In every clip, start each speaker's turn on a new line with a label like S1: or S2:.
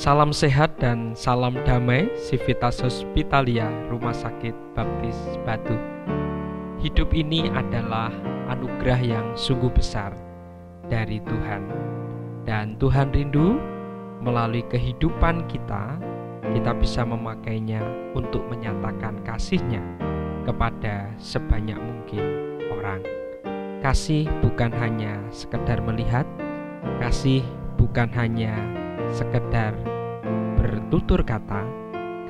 S1: Salam sehat dan salam damai Civitas Hospitalia Rumah Sakit Baptis Batu. Hidup ini adalah anugerah yang sungguh besar dari Tuhan. Dan Tuhan rindu melalui kehidupan kita bisa memakainya untuk menyatakan kasih-Nya kepada sebanyak mungkin orang. Kasih bukan hanya sekedar melihat, kasih bukan hanya sekedar bertutur kata,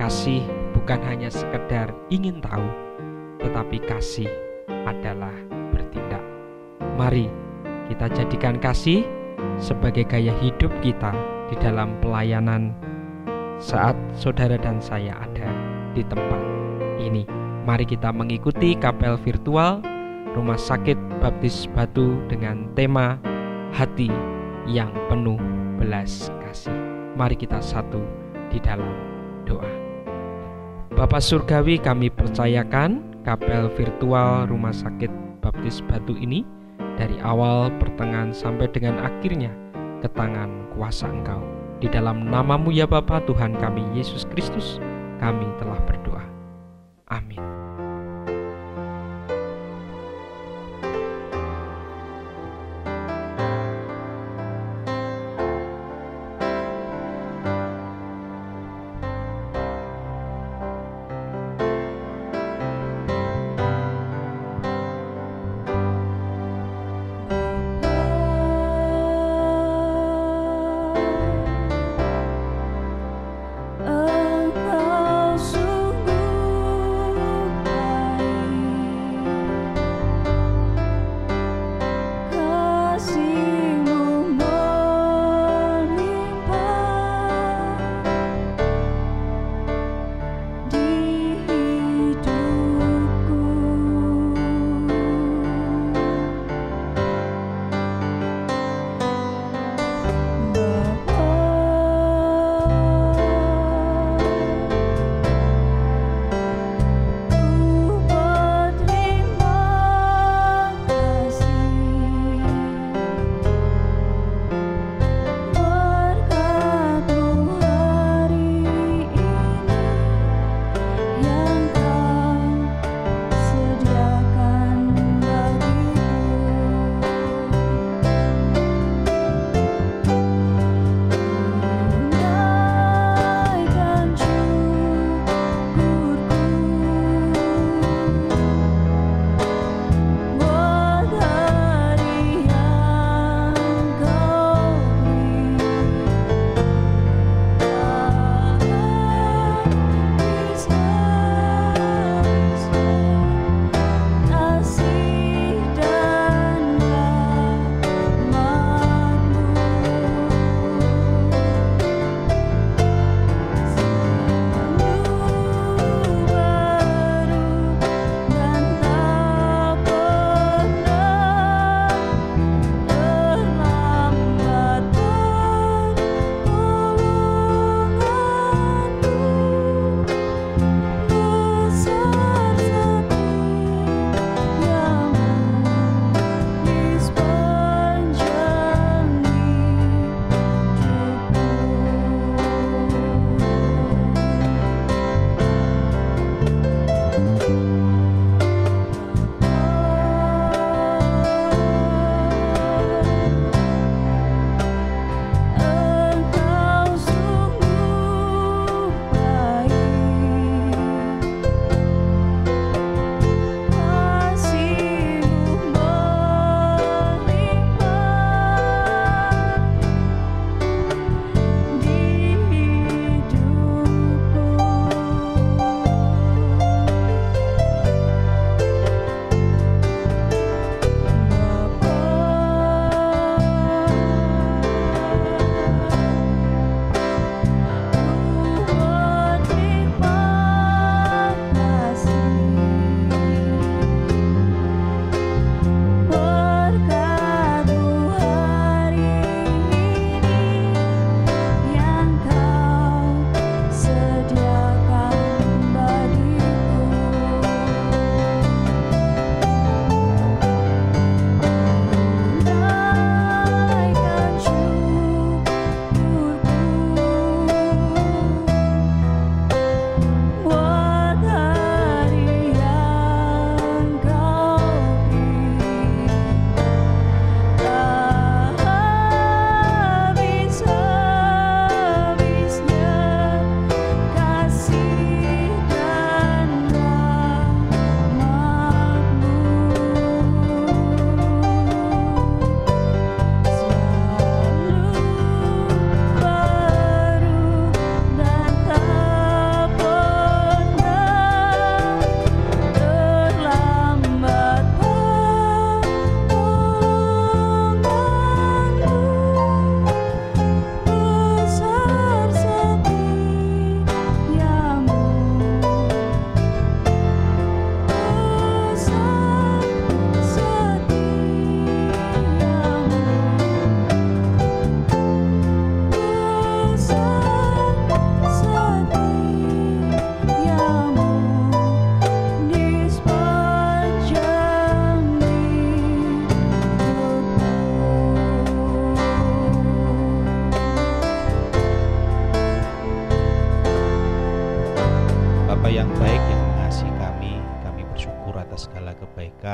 S1: kasih bukan hanya sekedar ingin tahu, tetapi kasih adalah bertindak. Mari kita jadikan kasih sebagai gaya hidup kita di dalam pelayanan saat saudara dan saya ada di tempat ini. Mari kita mengikuti kapel virtual Rumah Sakit Baptis Batu dengan tema Hati yang Penuh Belas Kasih. Mari kita satu di dalam doa. Bapa Surgawi, kami percayakan kapel virtual Rumah Sakit Baptis Batu ini dari awal, pertengahan sampai dengan akhirnya ke tangan kuasa Engkau. Di dalam nama-Mu ya Bapa Tuhan kami Yesus Kristus, kami telah berdoa. Amin.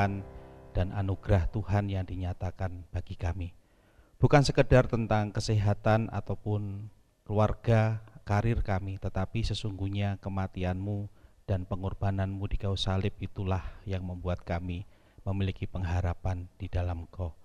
S2: Tuhan dan anugerah Tuhan yang dinyatakan bagi kami. Bukan sekedar tentang kesehatan ataupun keluarga, karir kami, tetapi sesungguhnya kematian-Mu dan pengorbanan-Mu di kayu salib itulah yang membuat kami memiliki pengharapan di dalam Engkau.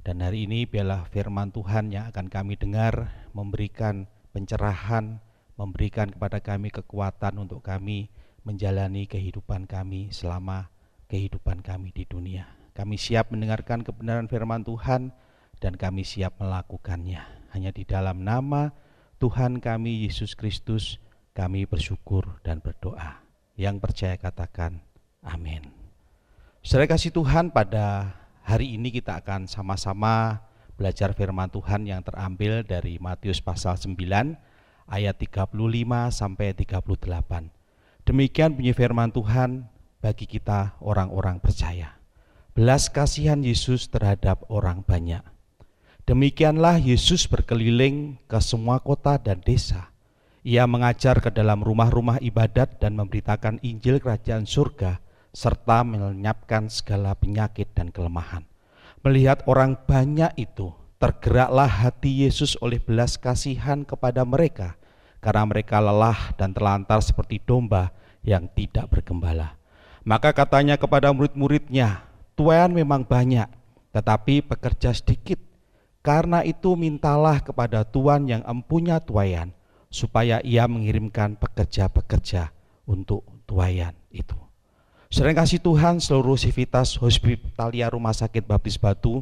S2: Dan hari ini biarlah firman Tuhan yang akan kami dengar memberikan pencerahan, memberikan kepada kami kekuatan untuk kami menjalani kehidupan kami selama kehidupan kami di dunia. Kami siap mendengarkan kebenaran firman Tuhan dan kami siap melakukannya. Hanya di dalam nama Tuhan kami Yesus Kristus kami bersyukur dan berdoa. Yang percaya katakan amin. Saudara kasih Tuhan, pada hari ini kita akan sama-sama belajar firman Tuhan yang terambil dari Matius pasal 9 ayat 35 sampai 38. Demikian bunyi firman Tuhan bagi kita orang-orang percaya. Belas kasihan Yesus terhadap orang banyak. Demikianlah Yesus berkeliling ke semua kota dan desa. Ia mengajar ke dalam rumah-rumah ibadat dan memberitakan Injil Kerajaan Surga serta melenyapkan segala penyakit dan kelemahan. Melihat orang banyak itu, tergeraklah hati Yesus oleh belas kasihan kepada mereka, karena mereka lelah dan terlantar seperti domba yang tidak bergembala. Maka katanya kepada murid-muridnya, tuaian memang banyak, tetapi pekerja sedikit. Karena itu mintalah kepada Tuan yang empunya tuaian, supaya ia mengirimkan pekerja-pekerja untuk tuaian itu. Saudara kasih Tuhan, seluruh Civitas Hospitalia Rumah Sakit Baptis Batu,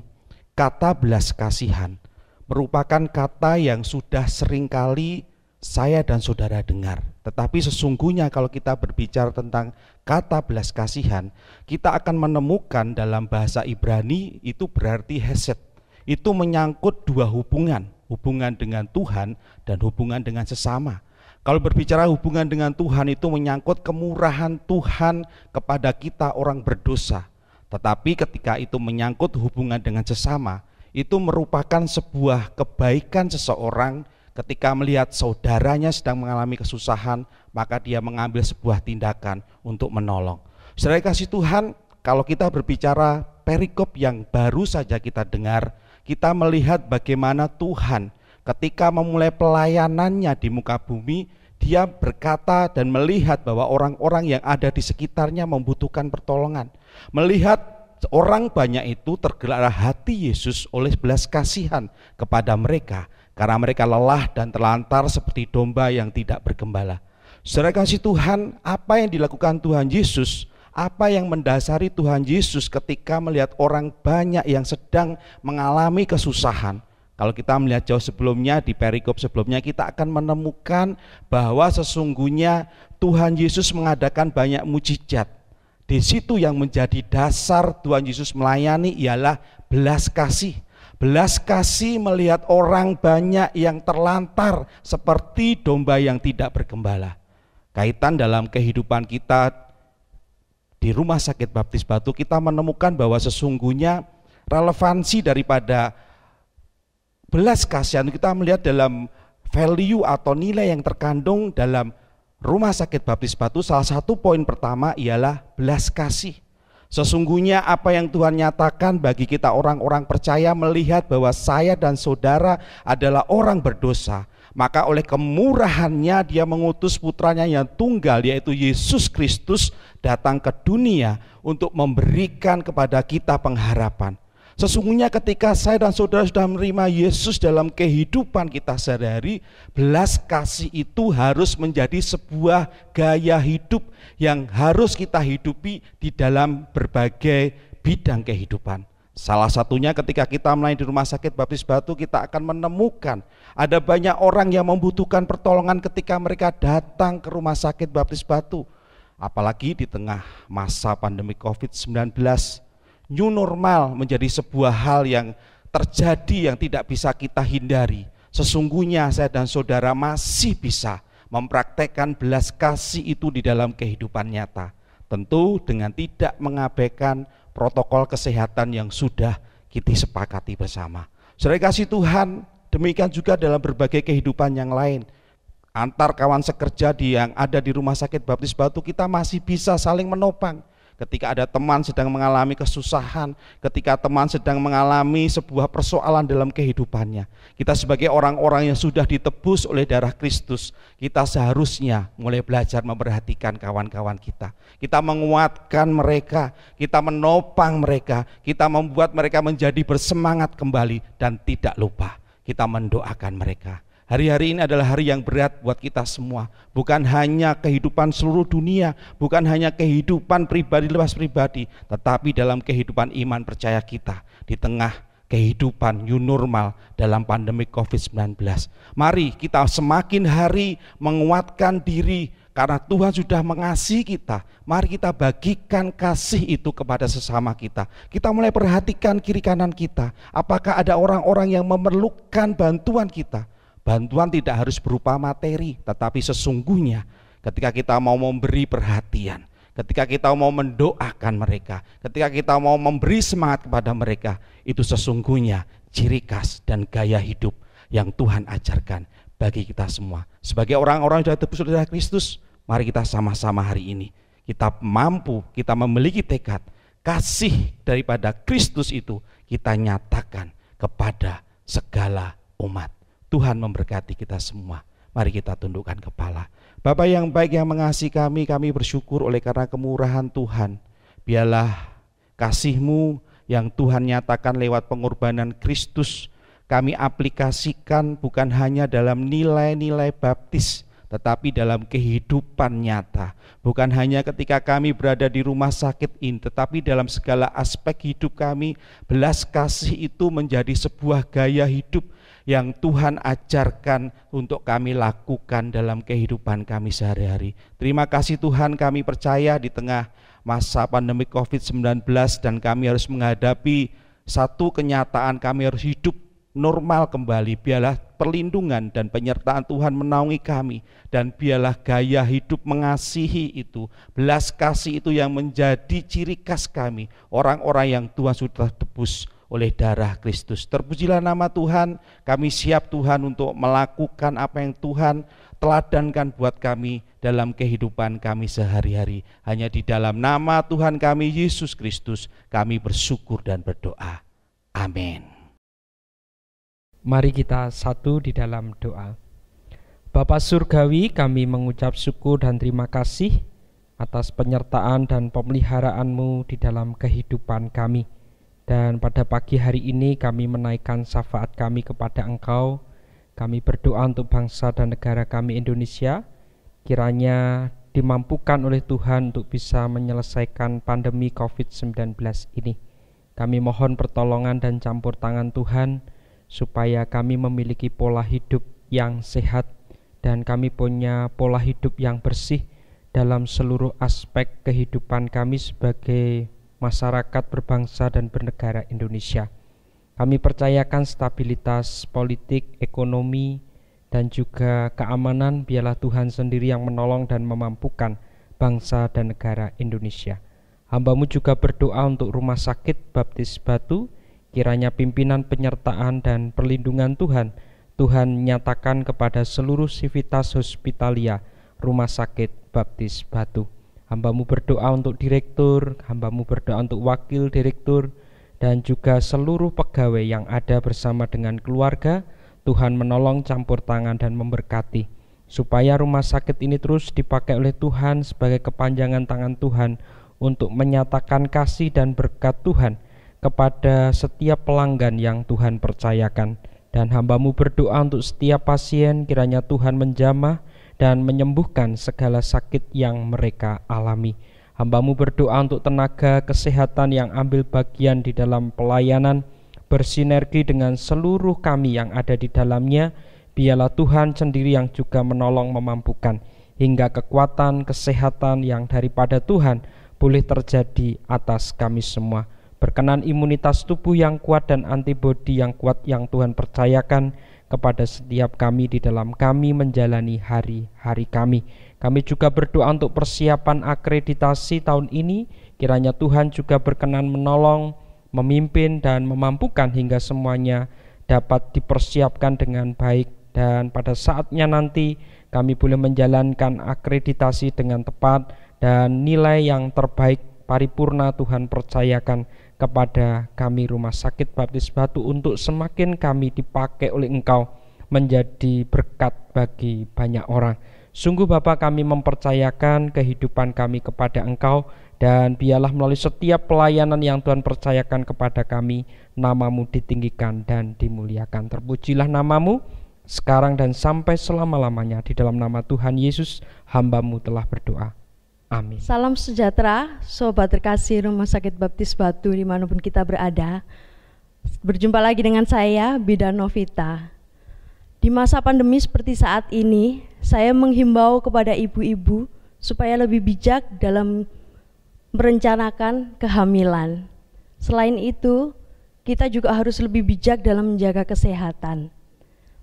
S2: kata belas kasihan merupakan kata yang sudah seringkali saya dan saudara dengar. Tetapi sesungguhnya kalau kita berbicara tentang kata belas kasihan, kita akan menemukan dalam bahasa Ibrani itu berarti hesed. Itu menyangkut dua hubungan, hubungan dengan Tuhan dan hubungan dengan sesama. Kalau berbicara hubungan dengan Tuhan itu menyangkut kemurahan Tuhan kepada kita orang berdosa. Tetapi ketika itu menyangkut hubungan dengan sesama, itu merupakan sebuah kebaikan seseorang ketika melihat saudaranya sedang mengalami kesusahan, maka dia mengambil sebuah tindakan untuk menolong. Saudara kasih Tuhan, kalau kita berbicara perikop yang baru saja kita dengar, kita melihat bagaimana Tuhan ketika memulai pelayanannya di muka bumi, dia berkata dan melihat bahwa orang-orang yang ada di sekitarnya membutuhkan pertolongan. Melihat orang banyak itu, tergeraklah hati Yesus oleh belas kasihan kepada mereka, karena mereka lelah dan terlantar seperti domba yang tidak bergembala. Saudara kasih Tuhan, apa yang dilakukan Tuhan Yesus, apa yang mendasari Tuhan Yesus ketika melihat orang banyak yang sedang mengalami kesusahan? Kalau kita melihat jauh sebelumnya, di perikop sebelumnya, kita akan menemukan bahwa sesungguhnya Tuhan Yesus mengadakan banyak mujizat. Di situ yang menjadi dasar Tuhan Yesus melayani ialah belas kasih. Belas kasih melihat orang banyak yang terlantar seperti domba yang tidak bergembala. Kaitan dalam kehidupan kita di Rumah Sakit Baptis Batu, kita menemukan bahwa sesungguhnya relevansi daripada belas kasihan kita melihat dalam value atau nilai yang terkandung dalam Rumah Sakit Baptis Batu. Salah satu poin pertama ialah belas kasih. Sesungguhnya apa yang Tuhan nyatakan bagi kita orang-orang percaya, melihat bahwa saya dan saudara adalah orang berdosa, maka oleh kemurahannya dia mengutus putranya yang tunggal, yaitu Yesus Kristus, datang ke dunia untuk memberikan kepada kita pengharapan. Sesungguhnya ketika saya dan saudara sudah menerima Yesus dalam kehidupan kita sehari-hari, belas kasih itu harus menjadi sebuah gaya hidup yang harus kita hidupi di dalam berbagai bidang kehidupan. Salah satunya ketika kita melayani di Rumah Sakit Baptis Batu, kita akan menemukan ada banyak orang yang membutuhkan pertolongan ketika mereka datang ke Rumah Sakit Baptis Batu. Apalagi di tengah masa pandemi COVID-19, new normal menjadi sebuah hal yang terjadi yang tidak bisa kita hindari. Sesungguhnya saya dan saudara masih bisa mempraktekkan belas kasih itu di dalam kehidupan nyata. Tentu dengan tidak mengabaikan protokol kesehatan yang sudah kita sepakati bersama. Saudara kasih Tuhan, demikian juga dalam berbagai kehidupan yang lain. Antar kawan sekerja yang ada di Rumah Sakit Baptis Batu, kita masih bisa saling menopang. ketika ada teman sedang mengalami kesusahan, ketika teman sedang mengalami sebuah persoalan dalam kehidupannya. Kita sebagai orang-orang yang sudah ditebus oleh darah Kristus, kita seharusnya mulai belajar memperhatikan kawan-kawan kita. Kita menguatkan mereka, kita menopang mereka, kita membuat mereka menjadi bersemangat kembali, dan tidak lupa kita mendoakan mereka. Hari-hari ini adalah hari yang berat buat kita semua. Bukan hanya kehidupan seluruh dunia, bukan hanya kehidupan pribadi lepas pribadi, tetapi dalam kehidupan iman percaya kita di tengah kehidupan new normal dalam pandemi COVID-19. Mari kita semakin hari menguatkan diri karena Tuhan sudah mengasihi kita. Mari kita bagikan kasih itu kepada sesama kita. Kita mulai perhatikan kiri kanan kita. Apakah ada orang-orang yang memerlukan bantuan kita? Bantuan tidak harus berupa materi, tetapi sesungguhnya ketika kita mau memberi perhatian, ketika kita mau mendoakan mereka, ketika kita mau memberi semangat kepada mereka, itu sesungguhnya ciri khas dan gaya hidup yang Tuhan ajarkan bagi kita semua. Sebagai orang-orang yang sudah tebus oleh darah Kristus, mari kita sama-sama hari ini, kita mampu, kita memiliki tekad, kasih daripada Kristus itu kita nyatakan kepada segala umat. Tuhan memberkati kita semua. Mari kita tundukkan kepala. Bapa yang baik yang mengasihi kami bersyukur oleh karena kemurahan Tuhan. Biarlah kasih-Mu yang Tuhan nyatakan lewat pengorbanan Kristus, kami aplikasikan bukan hanya dalam nilai-nilai baptis, tetapi dalam kehidupan nyata. Bukan hanya ketika kami berada di rumah sakit ini, tetapi dalam segala aspek hidup kami, belas kasih itu menjadi sebuah gaya hidup yang Tuhan ajarkan untuk kami lakukan dalam kehidupan kami sehari-hari. Terima kasih Tuhan, kami percaya di tengah masa pandemi COVID-19 dan kami harus menghadapi satu kenyataan, kami harus hidup normal kembali. Biarlah perlindungan dan penyertaan Tuhan menaungi kami, dan biarlah gaya hidup mengasihi itu, belas kasih itu yang menjadi ciri khas kami, orang-orang yang Tuhan sudah tebus oleh darah Kristus. Terpujilah nama Tuhan. Kami siap Tuhan untuk melakukan apa yang Tuhan teladankan buat kami dalam kehidupan kami sehari-hari. Hanya di dalam nama Tuhan kami Yesus Kristus kami bersyukur dan berdoa. Amin.
S1: Mari kita satu di dalam doa. Bapa Surgawi, kami mengucap syukur dan terima kasih atas penyertaan dan pemeliharaan-Mu di dalam kehidupan kami. Dan pada pagi hari ini kami menaikkan syafaat kami kepada Engkau. Kami berdoa untuk bangsa dan negara kami Indonesia, kiranya dimampukan oleh Tuhan untuk bisa menyelesaikan pandemi COVID-19 ini. Kami mohon pertolongan dan campur tangan Tuhan, supaya kami memiliki pola hidup yang sehat dan kami punya pola hidup yang bersih dalam seluruh aspek kehidupan kami sebagai masyarakat berbangsa dan bernegara Indonesia. Kami percayakan stabilitas politik, ekonomi, dan juga keamanan. Biarlah Tuhan sendiri yang menolong dan memampukan bangsa dan negara Indonesia. Hamba-Mu juga berdoa untuk Rumah Sakit Baptis Batu, kiranya pimpinan, penyertaan, dan perlindungan Tuhan nyatakan kepada seluruh sivitas hospitalia Rumah Sakit Baptis Batu. Hamba-Mu berdoa untuk direktur, Hamba-Mu berdoa untuk wakil direktur, dan juga seluruh pegawai yang ada bersama dengan keluarga. Tuhan menolong, campur tangan, dan memberkati, supaya rumah sakit ini terus dipakai oleh Tuhan sebagai kepanjangan tangan Tuhan untuk menyatakan kasih dan berkat Tuhan kepada setiap pelanggan yang Tuhan percayakan. Dan Hamba-Mu berdoa untuk setiap pasien, kiranya Tuhan menjamah dan menyembuhkan segala sakit yang mereka alami. Hamba-Mu berdoa untuk tenaga kesehatan yang ambil bagian di dalam pelayanan, bersinergi dengan seluruh kami yang ada di dalamnya. Biarlah Tuhan sendiri yang juga menolong, memampukan, hingga kekuatan kesehatan yang daripada Tuhan boleh terjadi atas kami semua. Berkenan imunitas tubuh yang kuat dan antibodi yang kuat yang Tuhan percayakan kepada setiap kami di dalam kami menjalani hari-hari kami. Kami juga berdoa untuk persiapan akreditasi tahun ini. Kiranya Tuhan juga berkenan menolong, memimpin, dan memampukan hingga semuanya dapat dipersiapkan dengan baik. Dan pada saatnya nanti kami boleh menjalankan akreditasi dengan tepat dan nilai yang terbaik paripurna Tuhan percayakan kepada kami Rumah Sakit Baptis Batu untuk semakin kami dipakai oleh Engkau menjadi berkat bagi banyak orang. Sungguh Bapa, kami mempercayakan kehidupan kami kepada Engkau, dan biarlah melalui setiap pelayanan yang Tuhan percayakan kepada kami, nama-Mu ditinggikan dan dimuliakan. Terpujilah nama-Mu sekarang dan sampai selama-lamanya. Di dalam nama Tuhan Yesus hamba-Mu telah berdoa. Amin.
S3: Salam sejahtera, sobat terkasih Rumah Sakit Baptis Batu dimanapun kita berada. Berjumpa lagi dengan saya, Bidan Novita. Di masa pandemi seperti saat ini, saya menghimbau kepada ibu-ibu supaya lebih bijak dalam merencanakan kehamilan. Selain itu, kita juga harus lebih bijak dalam menjaga kesehatan.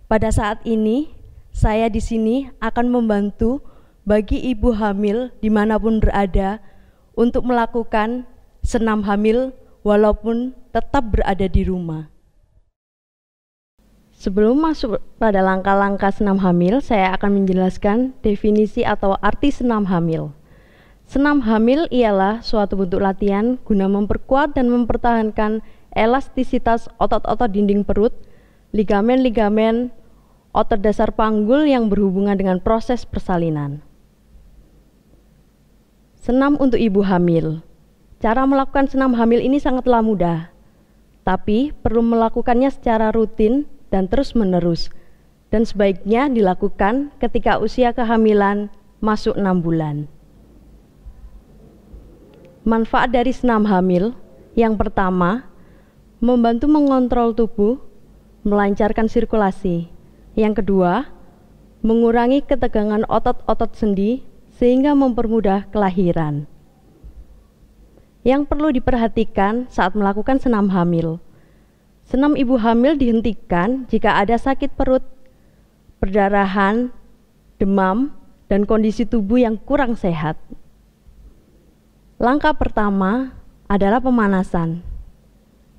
S3: Pada saat ini, saya di sini akan membantu bagi ibu hamil dimanapun berada untuk melakukan senam hamil walaupun tetap berada di rumah. Sebelum masuk pada langkah-langkah senam hamil, saya akan menjelaskan definisi atau arti senam hamil. Senam hamil ialah suatu bentuk latihan guna memperkuat dan mempertahankan elastisitas otot-otot dinding perut, ligamen-ligamen, otot dasar panggul yang berhubungan dengan proses persalinan. Senam untuk ibu hamil. Cara melakukan senam hamil ini sangatlah mudah, tapi perlu melakukannya secara rutin dan terus-menerus, dan sebaiknya dilakukan ketika usia kehamilan masuk 6 bulan. Manfaat dari senam hamil, yang pertama, membantu mengontrol tubuh, melancarkan sirkulasi. Yang kedua, mengurangi ketegangan otot-otot sendi sehingga mempermudah kelahiran. Yang perlu diperhatikan saat melakukan senam hamil. Senam ibu hamil dihentikan jika ada sakit perut, perdarahan, demam, dan kondisi tubuh yang kurang sehat. Langkah pertama adalah pemanasan.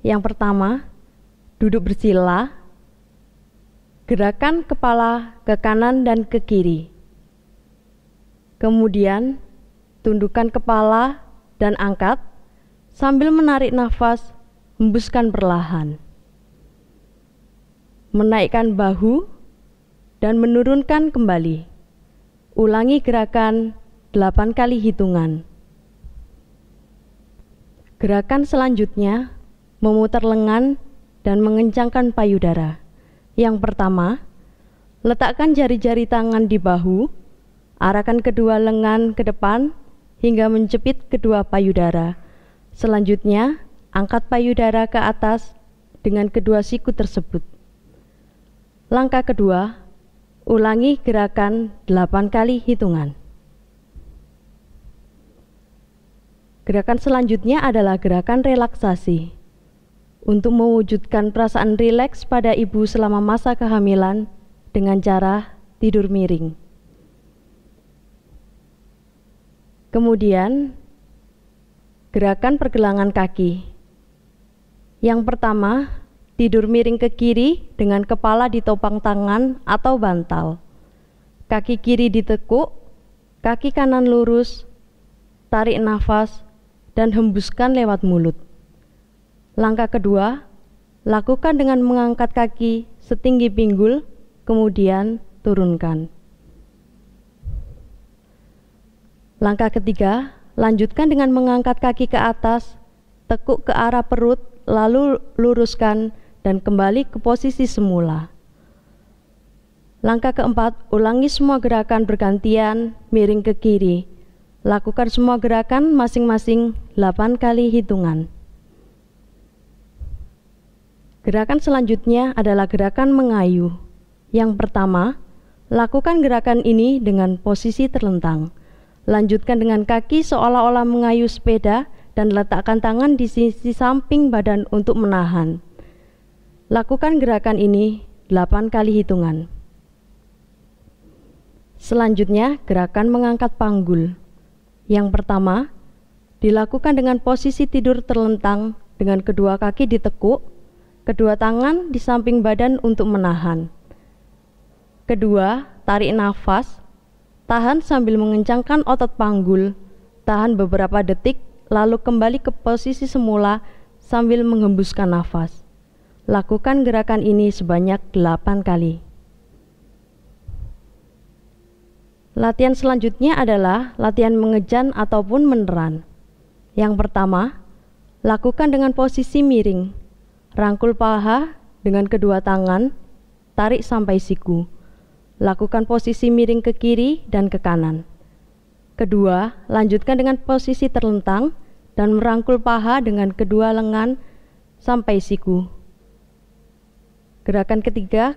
S3: Yang pertama, duduk bersila, gerakan kepala ke kanan dan ke kiri. Kemudian, tundukkan kepala dan angkat sambil menarik nafas, hembuskan perlahan. Menaikkan bahu dan menurunkan kembali. Ulangi gerakan 8 kali hitungan. Gerakan selanjutnya, memutar lengan dan mengencangkan payudara. Yang pertama, letakkan jari-jari tangan di bahu, arahkan kedua lengan ke depan hingga menjepit kedua payudara. Selanjutnya, angkat payudara ke atas dengan kedua siku tersebut. Langkah kedua, ulangi gerakan 8 kali hitungan. Gerakan selanjutnya adalah gerakan relaksasi. Untuk mewujudkan perasaan rileks pada ibu selama masa kehamilan dengan cara tidur miring. Kemudian, gerakan pergelangan kaki. Yang pertama, tidur miring ke kiri dengan kepala ditopang tangan atau bantal. Kaki kiri ditekuk, kaki kanan lurus, tarik nafas, dan hembuskan lewat mulut. Langkah kedua, lakukan dengan mengangkat kaki setinggi pinggul, kemudian turunkan. Langkah ketiga, lanjutkan dengan mengangkat kaki ke atas, tekuk ke arah perut, lalu luruskan dan kembali ke posisi semula. Langkah keempat, ulangi semua gerakan bergantian, miring ke kiri. Lakukan semua gerakan masing-masing 8 kali hitungan. Gerakan selanjutnya adalah gerakan mengayuh. Yang pertama, lakukan gerakan ini dengan posisi terlentang. Lanjutkan dengan kaki seolah-olah mengayuh sepeda dan letakkan tangan di sisi samping badan untuk menahan. Lakukan gerakan ini 8 kali hitungan. Selanjutnya, gerakan mengangkat panggul. Yang pertama, dilakukan dengan posisi tidur terlentang dengan kedua kaki ditekuk, kedua tangan di samping badan untuk menahan. Kedua, tarik nafas, tahan sambil mengencangkan otot panggul, tahan beberapa detik, lalu kembali ke posisi semula sambil menghembuskan nafas. Lakukan gerakan ini sebanyak 8 kali. Latihan selanjutnya adalah latihan mengejan ataupun meneran. Yang pertama, lakukan dengan posisi miring. Rangkul paha dengan kedua tangan, tarik sampai siku. Lakukan posisi miring ke kiri dan ke kanan. Kedua, lanjutkan dengan posisi terlentang dan merangkul paha dengan kedua lengan sampai siku. Gerakan ketiga,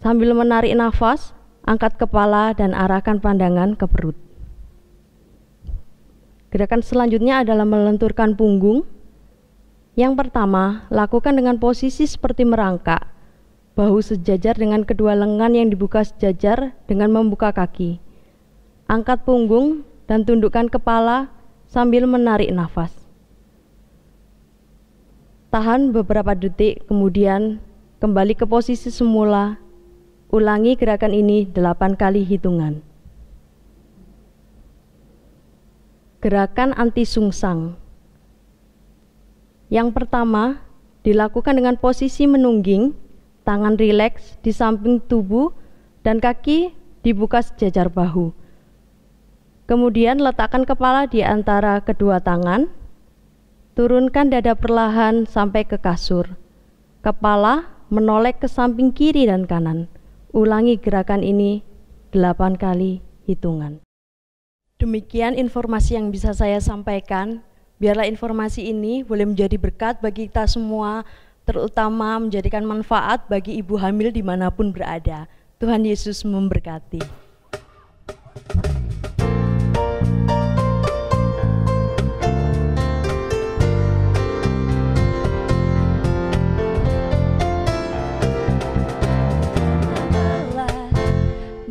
S3: sambil menarik nafas, angkat kepala dan arahkan pandangan ke perut. Gerakan selanjutnya adalah melenturkan punggung. Yang pertama, lakukan dengan posisi seperti merangkak, bahu sejajar dengan kedua lengan yang dibuka sejajar dengan membuka kaki. Angkat punggung dan tundukkan kepala sambil menarik nafas. Tahan beberapa detik, kemudian kembali ke posisi semula. Ulangi gerakan ini 8 kali hitungan. Gerakan anti sungsang. Yang pertama, dilakukan dengan posisi menungging, tangan rileks di samping tubuh dan kaki dibuka sejajar bahu. Kemudian letakkan kepala di antara kedua tangan. Turunkan dada perlahan sampai ke kasur. Kepala menoleh ke samping kiri dan kanan. Ulangi gerakan ini 8 kali hitungan. Demikian informasi yang bisa saya sampaikan. Biarlah informasi ini boleh menjadi berkat bagi kita semua, terutama menjadikan manfaat bagi ibu hamil dimanapun berada. Tuhan Yesus memberkati.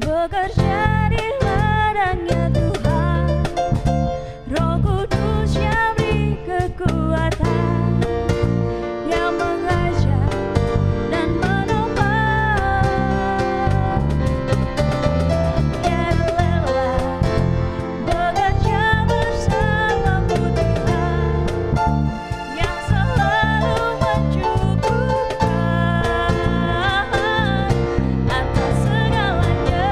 S4: Bekerja di ladangnya Tuhan, Roh Kudus yang beri kekuatan, yang mengajar dan menopang. Biar lelah bekerja bersamamu Tuhan, yang selalu mencukupkan atas segalanya.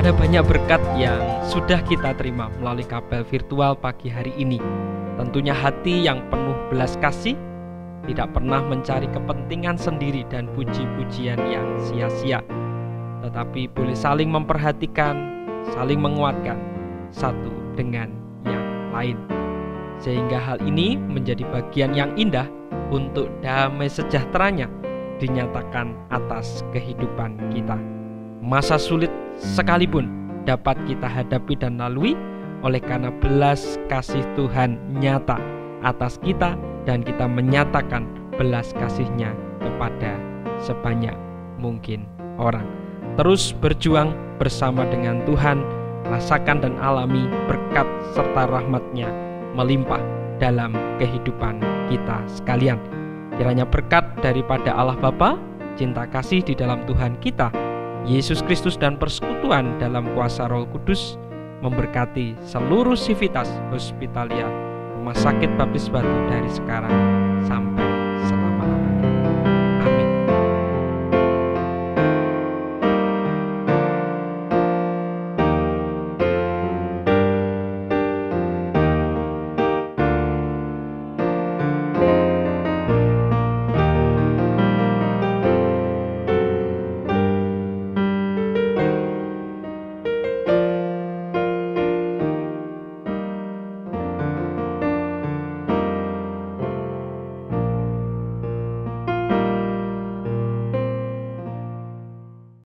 S1: Ada banyak berkat yang sudah kita terima melalui kapel virtual pagi hari ini. Tentunya hati yang penuh belas kasih, tidak pernah mencari kepentingan sendiri dan puji-pujian yang sia-sia. tetapi boleh saling memperhatikan, saling menguatkan satu dengan yang lain. Sehingga hal ini menjadi bagian yang indah untuk damai sejahteranya dinyatakan atas kehidupan kita. Masa sulit sekalipun dapat kita hadapi dan lalui oleh karena belas kasih Tuhan nyata atas kita, dan kita menyatakan belas kasih-Nya kepada sebanyak mungkin orang. Terus berjuang bersama dengan Tuhan, rasakan dan alami berkat serta rahmat-Nya melimpah dalam kehidupan kita sekalian. Kiranya berkat daripada Allah Bapa, cinta kasih di dalam Tuhan kita Yesus Kristus, dan persekutuan dalam kuasa Roh Kudus memberkati seluruh Civitas Hospitalia Rumah Sakit Baptis Batu dari sekarang sampai